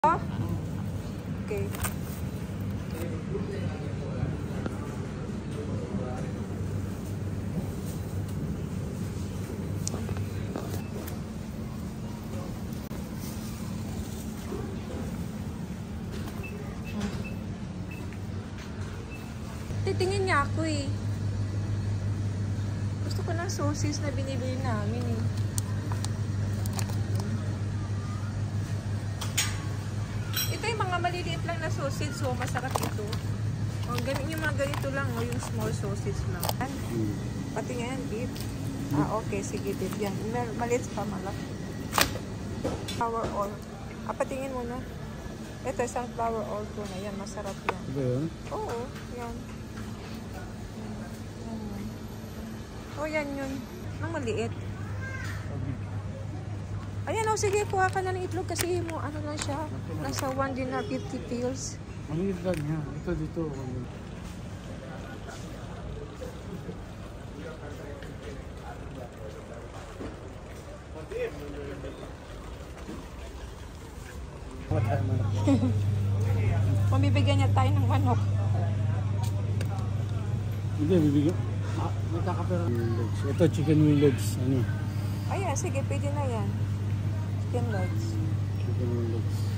Okay. Titingin niya ako eh. Gusto ko ng sauces na binibili namin eh. Ito yung mga maliliit lang na sausage, so masarap ito. O, yung mga ganito lang, o yung small sausage lang. Pati nga yan, beef. Ah, okay, sige, beef yan. Maliit pa, malaki. Flour oil. Ah, patingin mo na. Ito, isang flour oil ko na yan. Masarap yan. Ito yun? Oo, yan. O, yan yun. Ang maliit. Ayan o, sige, kuha ka na ng itlog kasi mo, ano lang siya, nasa 1 dinar 50 pills. Ang itlog niya. Ito dito. Pamibigyan niya tayo ng manok. Hindi, bibigyan. Magkakapera. Ito, chicken wing legs. Ano? Ayan, sige, pwede na yan. Chicken legs. Chicken wing legs.